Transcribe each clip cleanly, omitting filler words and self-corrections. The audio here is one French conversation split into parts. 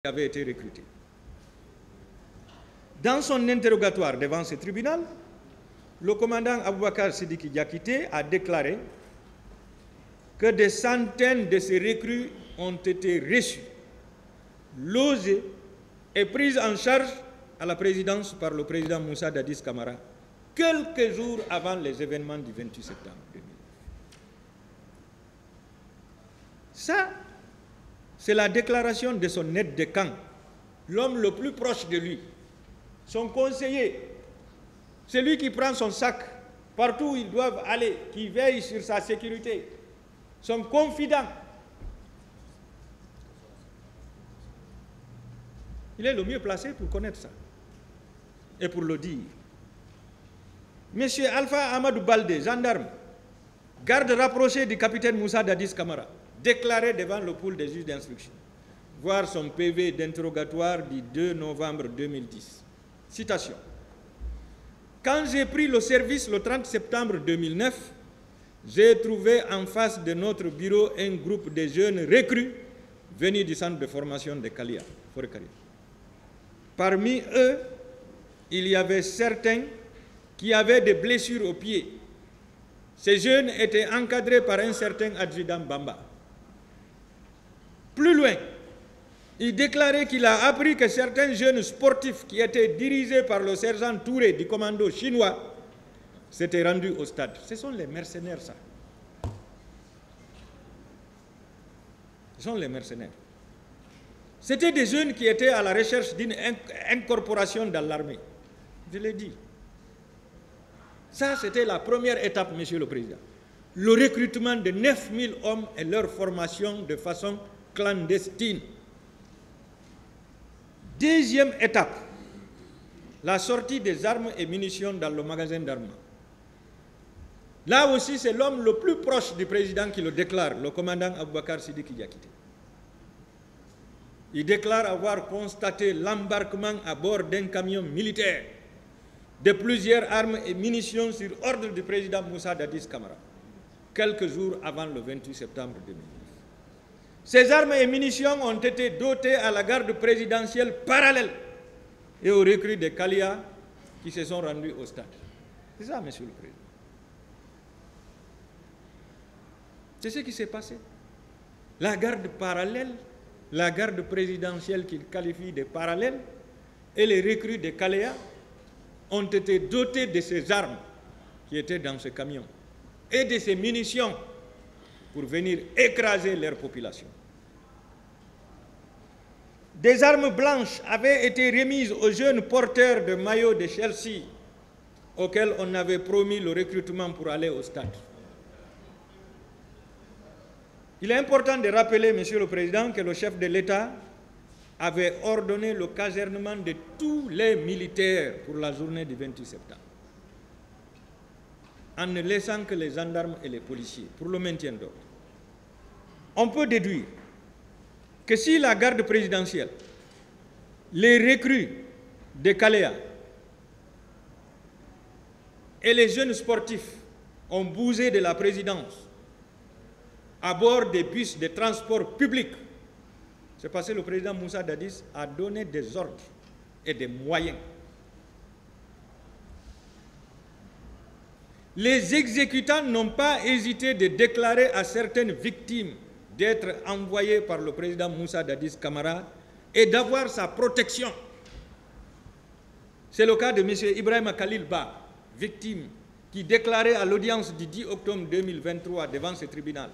avait été recruté. Dans son interrogatoire devant ce tribunal, le commandant Aboubakar Sidiki Diakité a déclaré que des centaines de ces recrues ont été reçues, logées et prises en charge à la présidence par le président Moussa Dadis Camara, quelques jours avant les événements du 28 septembre 2009. Ça, c'est la déclaration de son aide de camp, l'homme le plus proche de lui, son conseiller, celui qui prend son sac partout où ils doivent aller, qui veille sur sa sécurité, son confident. Il est le mieux placé pour connaître ça et pour le dire. Monsieur Alpha Amadou Baldé, gendarme, garde rapproché du capitaine Moussa Dadis Camara, déclaré devant le pool des juges d'instruction. Voir son PV d'interrogatoire du 2 novembre 2010. Citation. Quand j'ai pris le service le 30 septembre 2009, j'ai trouvé en face de notre bureau un groupe de jeunes recrues venus du centre de formation de Kalia, Forêt Kalia. Parmi eux, il y avait certains qui avaient des blessures aux pieds. Ces jeunes étaient encadrés par un certain adjudant Bamba. Plus loin, il déclarait qu'il a appris que certains jeunes sportifs qui étaient dirigés par le sergent Touré du commando chinois s'étaient rendus au stade. Ce sont les mercenaires, ça. Ce sont les mercenaires. C'était des jeunes qui étaient à la recherche d'une incorporation dans l'armée. Je l'ai dit. Ça, c'était la première étape, Monsieur le Président. Le recrutement de 9000 hommes et leur formation de façon clandestine. Deuxième étape, la sortie des armes et munitions dans le magasin d'armes. Là aussi, c'est l'homme le plus proche du président qui le déclare, le commandant Aboubakar Sidiki Diakité. Il déclare avoir constaté l'embarquement à bord d'un camion militaire de plusieurs armes et munitions sur ordre du président Moussa Dadis Camara, quelques jours avant le 28 septembre 2009. Ces armes et munitions ont été dotées à la garde présidentielle parallèle et aux recrues de Kalia qui se sont rendus au stade. C'est ça, Monsieur le Président. C'est ce qui s'est passé. La garde parallèle, la garde présidentielle qu'il qualifie de parallèle et les recrues de Kalia ont été dotés de ces armes qui étaient dans ce camion et de ces munitions pour venir écraser leur population. Des armes blanches avaient été remises aux jeunes porteurs de maillots de Chelsea auxquels on avait promis le recrutement pour aller au stade. Il est important de rappeler, Monsieur le Président, que le chef de l'État avait ordonné le casernement de tous les militaires pour la journée du 28 septembre, en ne laissant que les gendarmes et les policiers pour le maintien d'ordre. On peut déduire que si la garde présidentielle, les recrues de Kaléa et les jeunes sportifs ont bougé de la présidence à bord des bus de transport public, c'est parce que le président Moussa Dadis a donné des ordres et des moyens. Les exécutants n'ont pas hésité de déclarer à certaines victimes d'être envoyées par le président Moussa Dadis Camara et d'avoir sa protection. C'est le cas de M. Ibrahim Khalil Ba, victime, qui déclarait à l'audience du 10 octobre 2023 devant ce tribunal.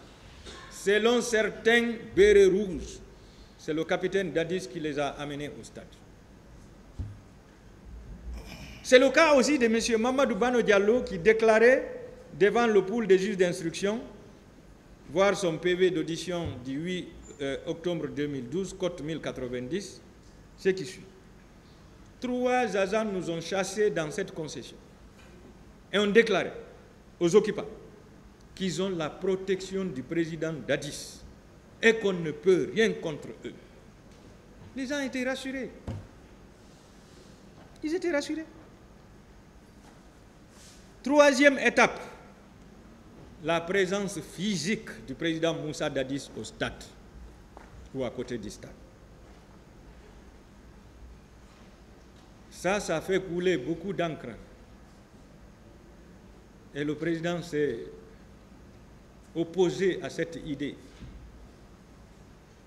Selon certains bérets rouges, c'est le capitaine Dadis qui les a amenés au stade. C'est le cas aussi de M. Mamadou Bano Diallo qui déclarait devant le pool des juges d'instruction, voir son PV d'audition du 8 octobre 2012, code 1090, ce qui suit. 3 agents nous ont chassés dans cette concession et ont déclaré aux occupants qu'ils ont la protection du président Dadis et qu'on ne peut rien contre eux. Les gens étaient rassurés. Ils étaient rassurés. Troisième étape, la présence physique du président Moussa Dadis au stade ou à côté du stade. Ça fait couler beaucoup d'encre. Et le président s'est opposé à cette idée.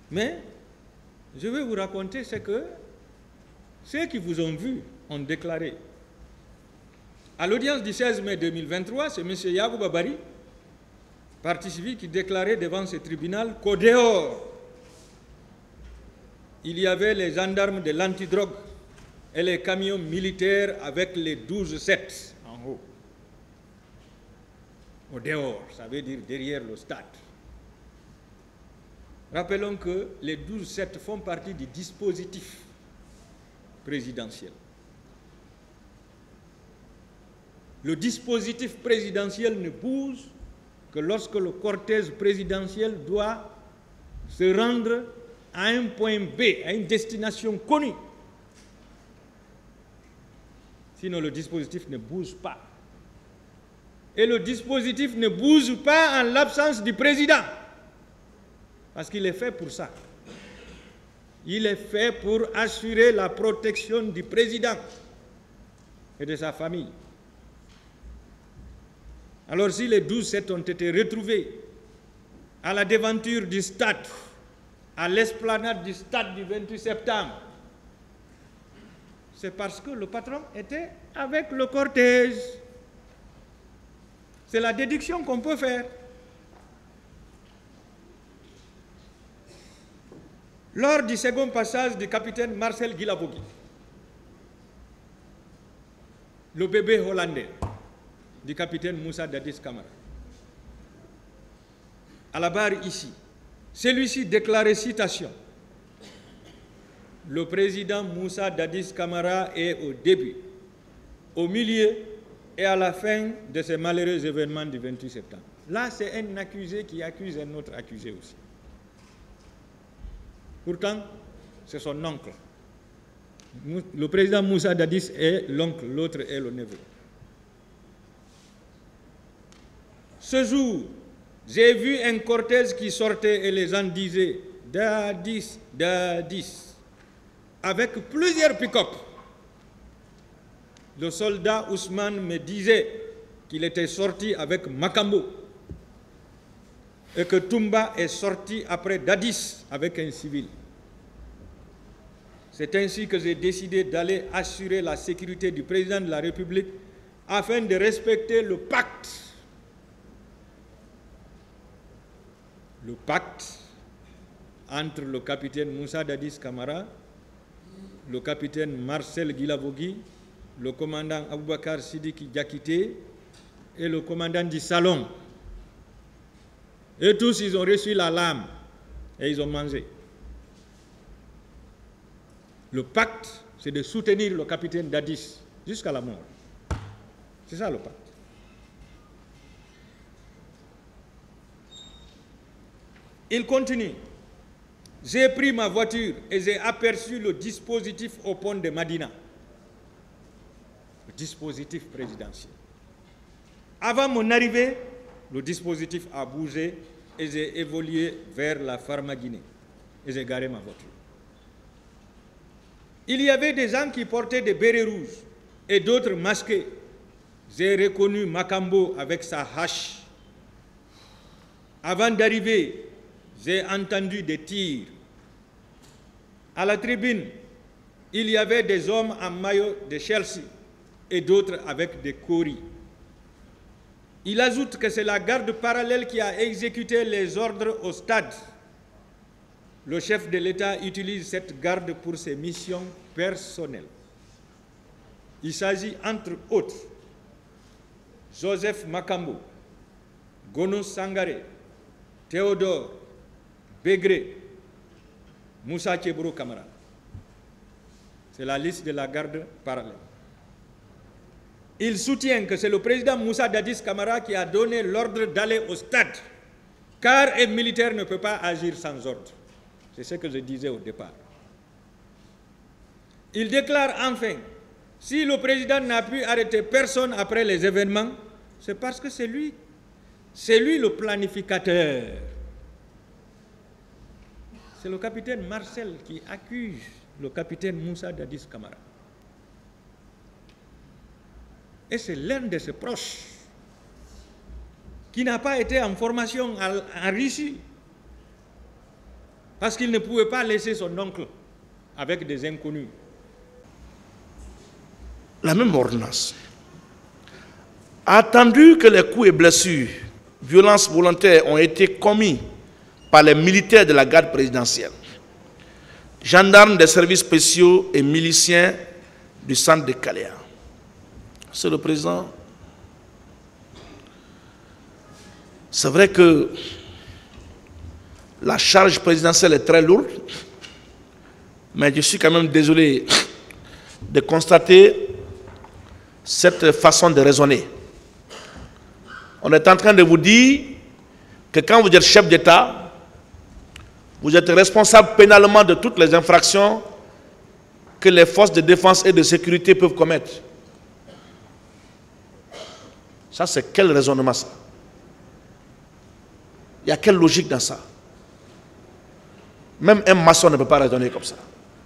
Mais, je vais vous raconter ce que ceux qui vous ont vu ont déclaré. À l'audience du 16 mai 2023, c'est M. Yabou Babari, parti civil, qui déclarait devant ce tribunal qu'au dehors, il y avait les gendarmes de l'antidrogue et les camions militaires avec les 12-7 en haut. Au dehors, ça veut dire derrière le stade. Rappelons que les 12-7 font partie du dispositif présidentiel. Le dispositif présidentiel ne bouge que lorsque le cortège présidentiel doit se rendre à un point B, à une destination connue. Sinon, le dispositif ne bouge pas. Et le dispositif ne bouge pas en l'absence du président. Parce qu'il est fait pour ça. Il est fait pour assurer la protection du président et de sa famille. Alors si les 12-7 ont été retrouvés à la devanture du stade, à l'esplanade du stade du 28 septembre, c'est parce que le patron était avec le cortège. C'est la déduction qu'on peut faire. Lors du second passage du capitaine Marcel Guilavogui, le bébé hollandais du capitaine Moussa Dadis Camara, à la barre ici, celui-ci déclarait, citation, « Le président Moussa Dadis Camara est au début, au milieu et à la fin de ces malheureux événements du 28 septembre. » Là, c'est un accusé qui accuse un autre accusé aussi. Pourtant, c'est son oncle. Le président Moussa Dadis est l'oncle, l'autre est le neveu. Ce jour, j'ai vu un cortège qui sortait et les gens disaient « Dadis, Dadis », avec plusieurs pick-up. Le soldat Ousmane me disait qu'il était sorti avec Makambo et que Toumba est sorti après Dadis avec un civil. C'est ainsi que j'ai décidé d'aller assurer la sécurité du président de la République afin de respecter le pacte. Le pacte entre le capitaine Moussa Dadis Camara, le capitaine Marcel Guilavogui, le commandant Aboubakar Sidiki Diakité et le commandant du salon. Et tous, ils ont reçu la lame et ils ont mangé. Le pacte, c'est de soutenir le capitaine Dadis jusqu'à la mort. C'est ça le pacte. Il continue. J'ai pris ma voiture et j'ai aperçu le dispositif au pont de Madina. Le dispositif présidentiel. Avant mon arrivée, le dispositif a bougé et j'ai évolué vers la Pharma-Guinée. Et j'ai garé ma voiture. Il y avait des gens qui portaient des bérets rouges et d'autres masqués. J'ai reconnu Makambo avec sa hache. Avant d'arriver, j'ai entendu des tirs. À la tribune, il y avait des hommes en maillot de Chelsea et d'autres avec des coris. Il ajoute que c'est la garde parallèle qui a exécuté les ordres au stade. Le chef de l'État utilise cette garde pour ses missions personnelles. Il s'agit, entre autres, Joseph Makambo, Gono Sangaré, Théodore, Bégré, Moussa Kebro Camara. C'est la liste de la garde parallèle. Il soutient que c'est le président Moussa Dadis Camara qui a donné l'ordre d'aller au stade, car un militaire ne peut pas agir sans ordre. C'est ce que je disais au départ. Il déclare enfin, si le président n'a pu arrêter personne après les événements, c'est parce que c'est lui le planificateur. C'est le capitaine Marcel qui accuse le capitaine Moussa Dadis Camara. Et c'est l'un de ses proches qui n'a pas été en formation en Russie parce qu'il ne pouvait pas laisser son oncle avec des inconnus. La même ordonnance a attendu que les coups et blessures, violences volontaires ont été commis par les militaires de la garde présidentielle, gendarmes des services spéciaux et miliciens du centre de Caléa. Monsieur le Président, c'est vrai que la charge présidentielle est très lourde, mais je suis quand même désolé de constater cette façon de raisonner. On est en train de vous dire que quand vous êtes chef d'État, vous êtes responsable pénalement de toutes les infractions que les forces de défense et de sécurité peuvent commettre. Ça, c'est quel raisonnement ça? Il y a quelle logique dans ça? Même un maçon ne peut pas raisonner comme ça.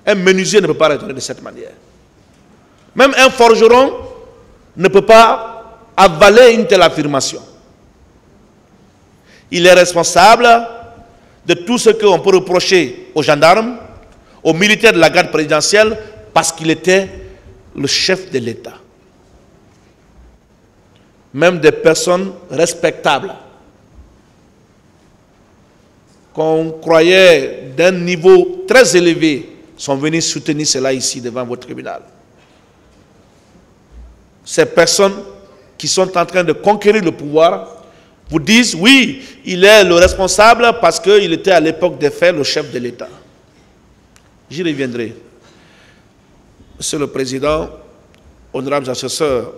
Un menuisier ne peut pas raisonner de cette manière. Même un forgeron ne peut pas avaler une telle affirmation. Il est responsable de tout ce qu'on peut reprocher aux gendarmes, aux militaires de la garde présidentielle, parce qu'il était le chef de l'État. Même des personnes respectables, qu'on croyait d'un niveau très élevé, sont venus soutenir cela ici devant votre tribunal. Ces personnes qui sont en train de conquérir le pouvoir vous disent, oui, il est le responsable parce qu'il était à l'époque des faits le chef de l'État. J'y reviendrai. Monsieur le Président, honorables assesseurs,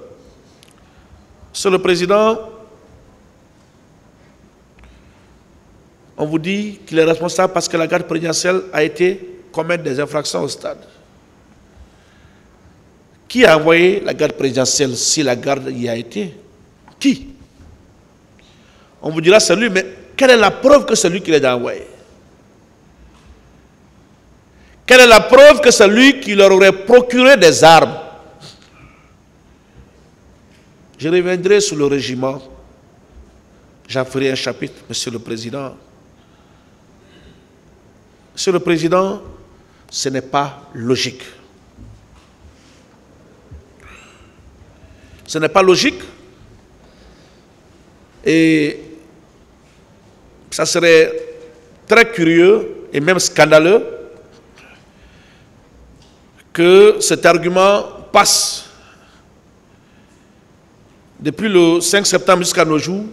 Monsieur le Président, on vous dit qu'il est responsable parce que la garde présidentielle a été commettre des infractions au stade. Qui a envoyé la garde présidentielle si la garde y a été? Qui? On vous dira c'est lui, mais quelle est la preuve que c'est lui qui les a envoyés? Quelle est la preuve que c'est lui qui leur aurait procuré des armes? Je reviendrai sur le régiment. J'en ferai un chapitre, Monsieur le Président. Monsieur le Président, ce n'est pas logique. Ce n'est pas logique. Et ça serait très curieux et même scandaleux que cet argument passe. Depuis le 5 septembre jusqu'à nos jours,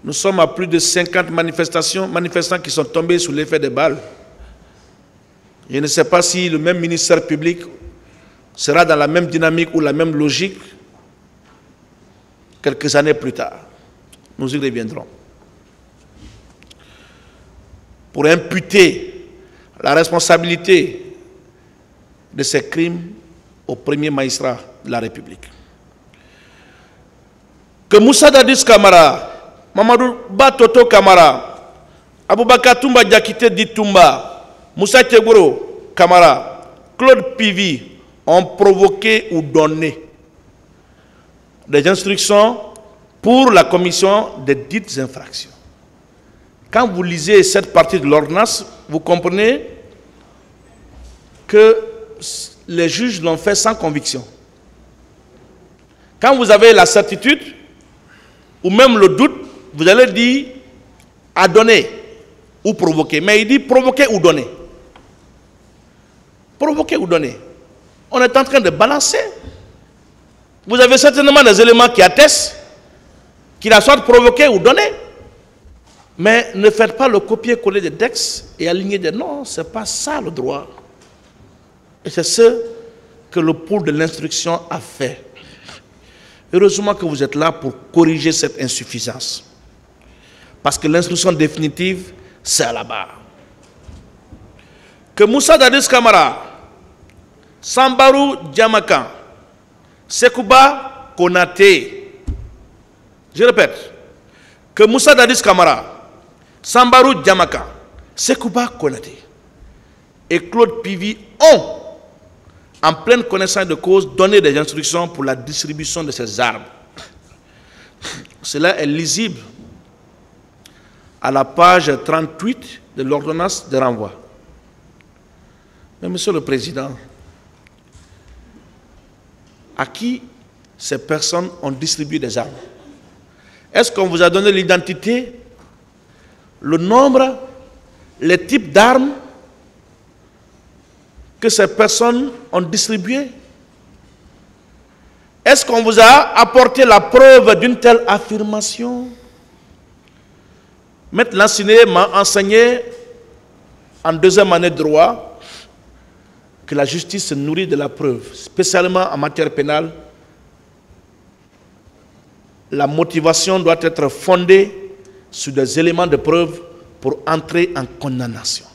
nous sommes à plus de 50 manifestants qui sont tombés sous l'effet des balles. Je ne sais pas si le même ministère public sera dans la même dynamique ou la même logique quelques années plus tard. Nous y reviendrons. Pour imputer la responsabilité de ces crimes au premier magistrat de la République. Que Moussa Dadis Camara, Mamadou Batoto Camara, Aboubakar Toumba Diakité Ditumba, Moussa Tegoro Camara, Claude Pivi ont provoqué ou donné des instructions pour la commission de dites infractions. Quand vous lisez cette partie de l'ordonnance, vous comprenez que les juges l'ont fait sans conviction. Quand vous avez la certitude, ou même le doute, vous allez dire à donner ou provoquer. Mais il dit provoquer ou donner. Provoquer ou donner. On est en train de balancer. Vous avez certainement des éléments qui attestent qu'il a soit provoqué ou donné. Mais ne faites pas le copier-coller des textes et aligner des noms. Ce n'est pas ça le droit. Et c'est ce que le pôle de l'instruction a fait. Heureusement que vous êtes là pour corriger cette insuffisance. Parce que l'instruction définitive, c'est à la barre. Que Moussa Dadis Camara, Sambarou Diamakan, Sekouba Konaté, je répète, que Moussa Dadis Camara, Sambarou Diamakan, Sekouba Konaté et Claude Pivi ont en pleine connaissance de cause, donné des instructions pour la distribution de ces armes. Cela est lisible à la page 38 de l'ordonnance de renvoi. Mais Monsieur le Président, à qui ces personnes ont distribué des armes? Est-ce qu'on vous a donné l'identité, le nombre, les types d'armes que ces personnes ont distribuées? Est-ce qu'on vous a apporté la preuve d'une telle affirmation? Maître Lansiné m'a enseigné en deuxième année de droit que la justice se nourrit de la preuve, spécialement en matière pénale. La motivation doit être fondée sur des éléments de preuve pour entrer en condamnation.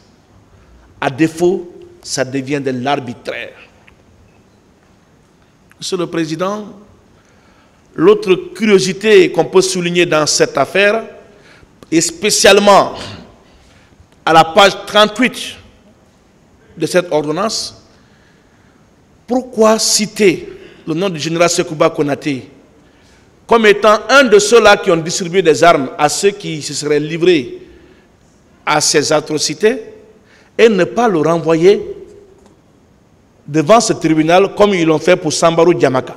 À défaut, ça devient de l'arbitraire. Monsieur le Président, l'autre curiosité qu'on peut souligner dans cette affaire, et spécialement à la page 38 de cette ordonnance, pourquoi citer le nom du général Sekouba Konaté comme étant un de ceux-là qui ont distribué des armes à ceux qui se seraient livrés à ces atrocités et ne pas le renvoyer devant ce tribunal comme ils l'ont fait pour Sambarou Diamaka?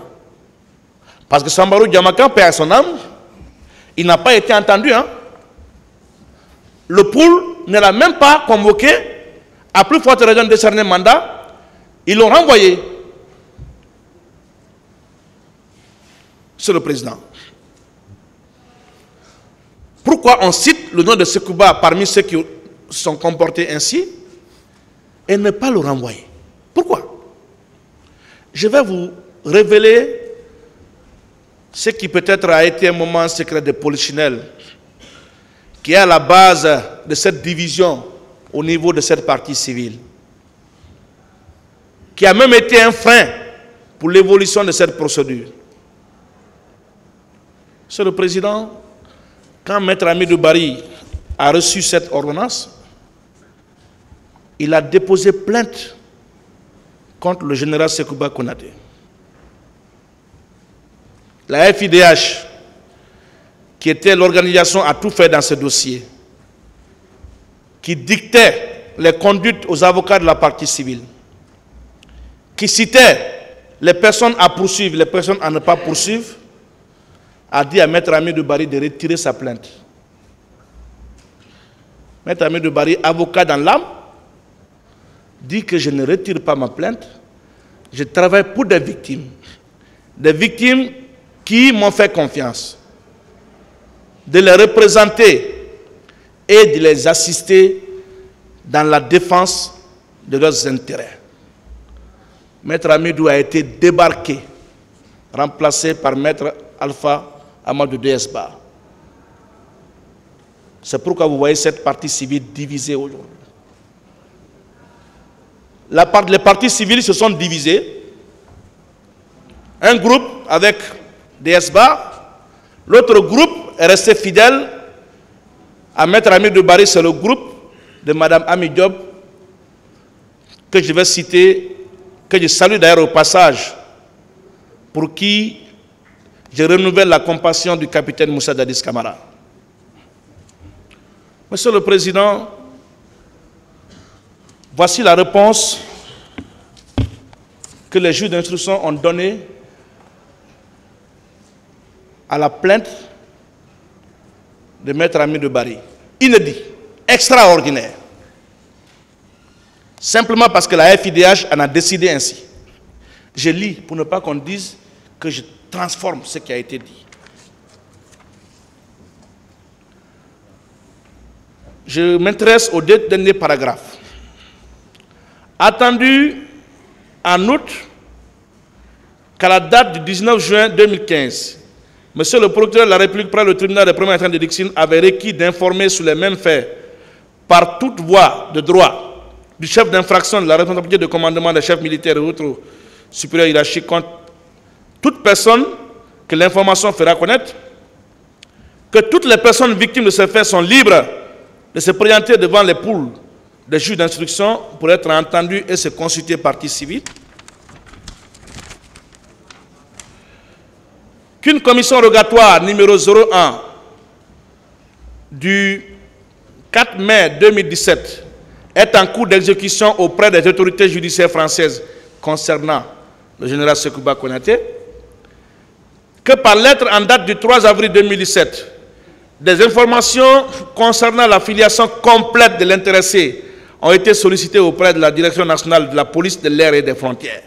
Parce que Sambarou Diamaka, paix à son âme, il n'a pas été entendu. Le pool ne l'a même pas convoqué, à plus forte raison de décerner mandat, ils l'ont renvoyé. Monsieur le Président, pourquoi on cite le nom de Sekouba parmi ceux qui se sont comportés ainsi et ne pas le renvoyer? Pourquoi? Je vais vous révéler ce qui peut-être a été un moment secret de Polichinelle, qui est à la base de cette division au niveau de cette partie civile, qui a même été un frein pour l'évolution de cette procédure. Monsieur le Président, quand Maître Hamidou Bari a reçu cette ordonnance, il a déposé plainte contre le général Sekouba Konaté. La FIDH, qui était l'organisation à tout faire dans ce dossier, qui dictait les conduites aux avocats de la partie civile, qui citait les personnes à poursuivre, les personnes à ne pas poursuivre, a dit à Maître Hamidou Bari de retirer sa plainte. Maître Hamidou Bari, avocat dans l'âme, dit que je ne retire pas ma plainte, je travaille pour des victimes qui m'ont fait confiance, de les représenter et de les assister dans la défense de leurs intérêts. Maître Hamidou a été débarqué, remplacé par Maître Alpha Amadou Desba. C'est pourquoi vous voyez cette partie civile divisée aujourd'hui. Les partis civils se sont divisés. Un groupe avec Desba, l'autre groupe est resté fidèle à Maître Hamidou Bari, c'est le groupe de Mme Ami Diop, que je vais citer, que je salue d'ailleurs au passage, pour qui je renouvelle la compassion du capitaine Moussa Dadis Camara. Monsieur le Président, voici la réponse que les juges d'instruction ont donnée à la plainte de Maître Hamidou Bari. Inédit, extraordinaire. Simplement parce que la FIDH en a décidé ainsi. Je lis pour ne pas qu'on dise que je transforme ce qui a été dit. Je m'intéresse aux deux derniers paragraphes. Attendu en août qu'à la date du 19 juin 2015, Monsieur le procureur de la République près le tribunal de première instance de Dixine avait requis d'informer sur les mêmes faits par toute voie de droit du chef d'infraction de la responsabilité de commandement des chefs militaires et autres supérieurs hiérarchiques contre toute personne que l'information fera connaître, que toutes les personnes victimes de ces faits sont libres de se présenter devant les poules des juges d'instruction pour être entendues et se constituer partie civile. qu'une commission rogatoire numéro 01 du 4 mai 2017 est en cours d'exécution auprès des autorités judiciaires françaises concernant le général Sekouba Konaté, que par lettre en date du 3 avril 2017, des informations concernant la filiation complète de l'intéressé ont été sollicitées auprès de la Direction nationale de la police de l'air et des frontières.